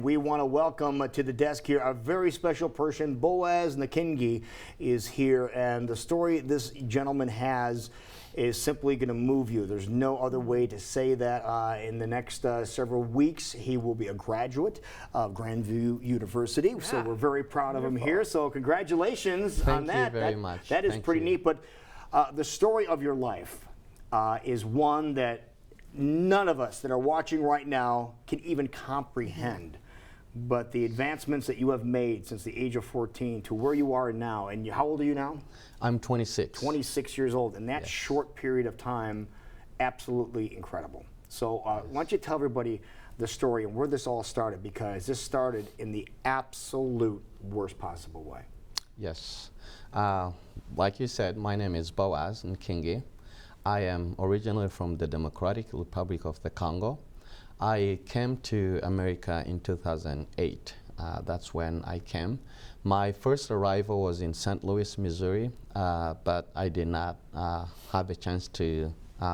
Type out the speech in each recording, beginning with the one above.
We want to welcome to the desk here a very special person. Boaz Nkingi is here, and the story this gentleman has is simply going to move you. There's no other way to say that. In the next several weeks, he will be a graduate of Grandview University. Yeah. So we're very proud of him here. So congratulations on that. Thank you very much. That is pretty neat. But the story of your life is one that none of us that are watching right now can even comprehend. But the advancements that you have made since the age of 14 to where you are now, and how old are you now? I'm 26. 26 years old, in that short period of time, absolutely incredible. So why don't you tell everybody the story and where this all started, because this started in the absolute worst possible way. Yes. Like you said, my name is Boaz Nkingi. I am originally from the Democratic Republic of the Congo. I came to America in 2008. That's when I came. My first arrival was in St. Louis, Missouri, but I did not have a chance to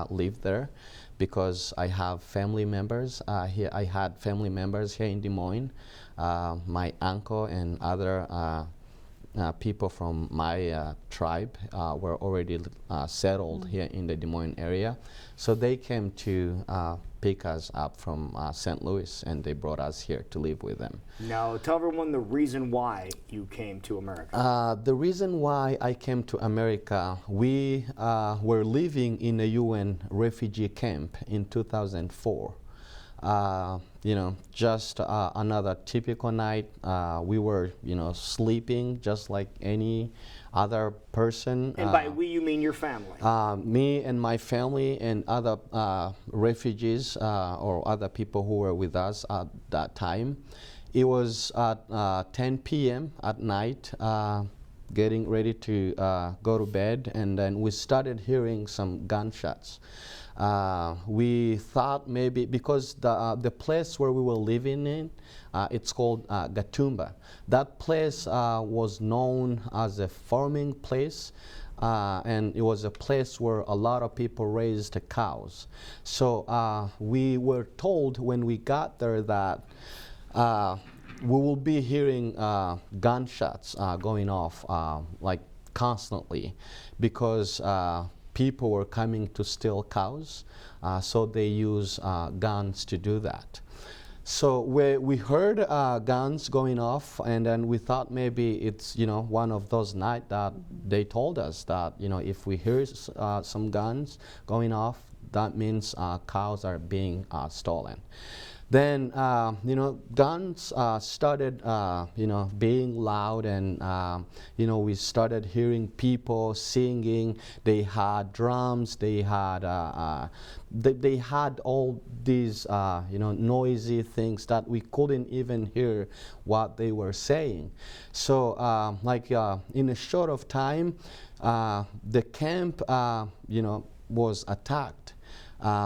live there because I have family members here. I had family members here in Des Moines. My uncle and other people from my tribe were already settled here in the Des Moines area. So they came to pick us up from St. Louis, and they brought us here to live with them. Now, tell everyone the reason why you came to America. The reason why I came to America, we were living in a UN refugee camp in 2004. You know, just another typical night. We were, you know, sleeping just like any other person. And by we, you mean your family? Me and my family and other refugees or other people who were with us at that time. It was at 10 p.m. at night, getting ready to go to bed, and then we started hearing some gunshots. We thought maybe because the place where we were living in, it's called Gatumba. That place was known as a farming place, and it was a place where a lot of people raised cows. So we were told when we got there that we will be hearing gunshots going off like constantly because people were coming to steal cows, so they use guns to do that. So we heard guns going off, and then we thought maybe it's, you know, one of those nights that they told us that, you know, if we hear some guns going off, that means cows are being stolen. Then, you know, guns started, you know, being loud, and, you know, we started hearing people singing. They had drums. They had all these, you know, noisy things that we couldn't even hear what they were saying. So, like, in a short of time, the camp, you know, was attacked.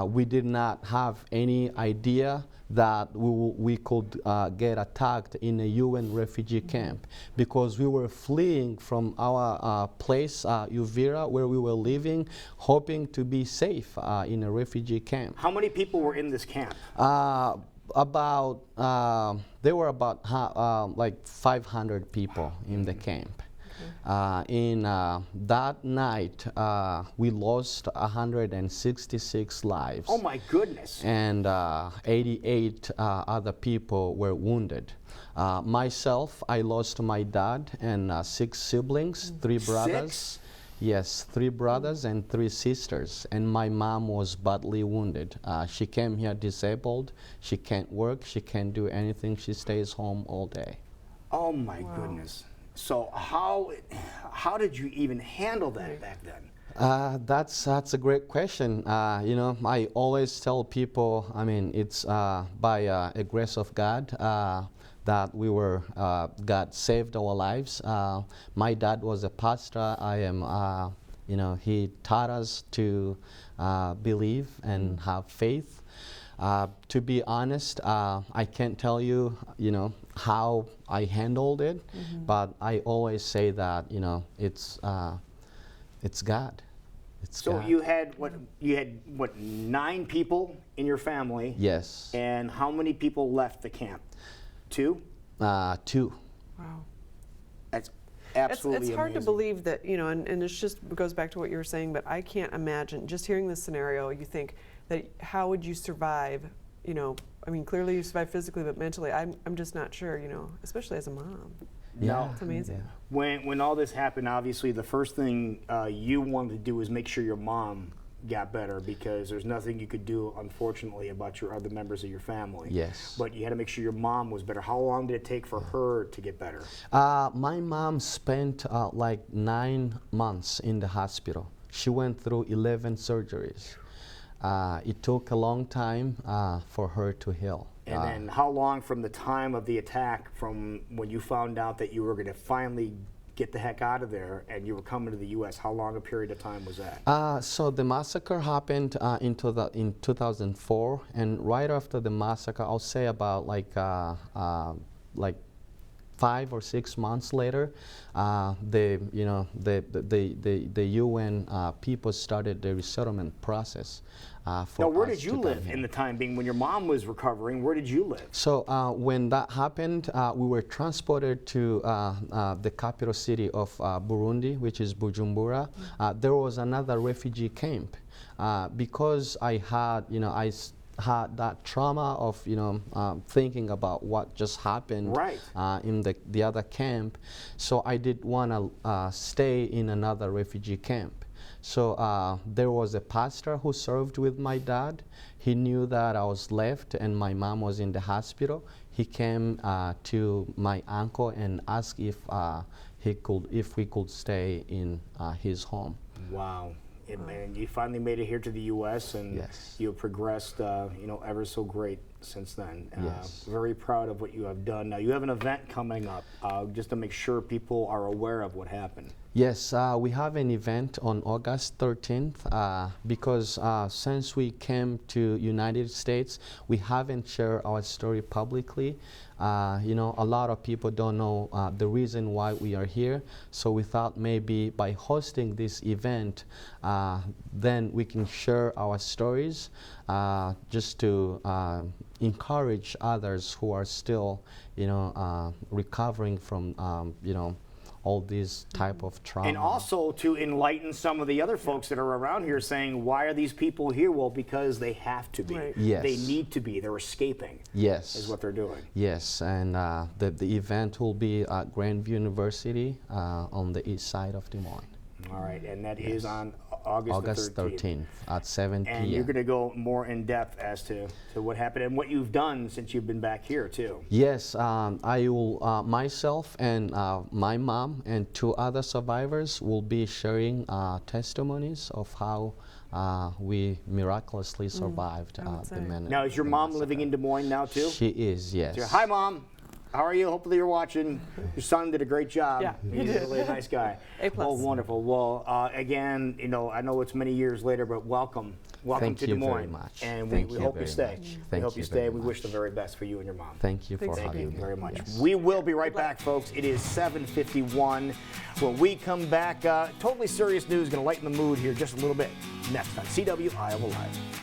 We did not have any idea that we could get attacked in a UN refugee camp because we were fleeing from our place, Uvira, where we were living, hoping to be safe in a refugee camp. How many people were in this camp? There were about like 500 people in the camp. In that night, we lost 166 lives. Oh my goodness. And 88 other people were wounded. Myself, I lost my dad and 6 siblings, 3 brothers. 6? Yes, 3 brothers and 3 sisters. And my mom was badly wounded. She came here disabled. She can't work. She can't do anything. She stays home all day. Oh my goodness. So how did you even handle that back then? That's a great question. You know, I always tell people, I mean, it's by a grace of God that we were, God saved our lives. My dad was a pastor. I am, you know, he taught us to believe and have faith. To be honest, I can't tell you, you know, how I handled it, but I always say that, you know, it's God. It's so God. you had what 9 people in your family? Yes. And how many people left the camp? 2? 2. Wow. That's absolutely It's hard to amazing. believe that, you know, and it's just goes back to what you were saying, but I can't imagine, just hearing this scenario, you think that how would you survive, you know, I mean, clearly you survive physically, but mentally, I'm just not sure, you know, especially as a mom. No. It's amazing. Yeah. When all this happened, obviously the first thing you wanted to do was make sure your mom got better, because there's nothing you could do, unfortunately, about your other members of your family. Yes. But you had to make sure your mom was better. How long did it take for her to get better? My mom spent like 9 months in the hospital. She went through 11 surgeries. It took a long time for her to heal. And then how long from the time of the attack, from when you found out that you were going to finally get the heck out of there and you were coming to the U.S., how long a period of time was that? So the massacre happened in 2004, and right after the massacre, I'll say about like 5 or 6 months later, the UN people started the resettlement process. For Now, where us did you to come live here. in the time being when your mom was recovering? Where did you live? So when that happened, we were transported to the capital city of Burundi, which is Bujumbura. There was another refugee camp because I had, had that trauma of, thinking about what just happened Right. in the other camp. So I did want to stay in another refugee camp. So there was a pastor who served with my dad. He knew that I was left and my mom was in the hospital. He came to my uncle and asked if we could stay in his home. Wow. And you finally made it here to the U.S. and Yes. you have progressed, ever so great since then. Yes. Very proud of what you have done. Now, you have an event coming up, just to make sure people are aware of what happened. Yes, we have an event on August 13th because since we came to United States, we haven't shared our story publicly. A lot of people don't know the reason why we are here. So we thought maybe by hosting this event, then we can share our stories just to encourage others who are still, recovering from, all these type of trauma. And also to enlighten some of the other folks that are around here saying, why are these people here? Well, because they have to be. Right. Yes. They need to be. They're escaping. Yes. Is what they're doing. Yes, and the event will be at Grandview University on the east side of Des Moines. All right, and that is on August 13th at 7 p.m. And you're going to go more in depth as to what happened and what you've done since you've been back here, too. Yes, I will, myself and my mom and 2 other survivors will be sharing testimonies of how we miraculously survived the men. Now, is your mom living in Des Moines now, too? She is, yes. Hi, Mom. How are you? Hopefully you're watching. Your son did a great job. Yeah, he He's did. really a nice guy. A+. Oh, wonderful. Well, again, I know it's many years later, but welcome. Welcome Thank to you Des Moines. very much. And Thank we you hope you very stay. much. We Thank hope you you stay. very We wish much. the very best for you and your mom. Thank you for Thanks for having being me. Very much. Yes. We will be right back, folks. It is 7:51. When we come back, totally serious news, going to lighten the mood here just a little bit. Next on CW Iowa Live.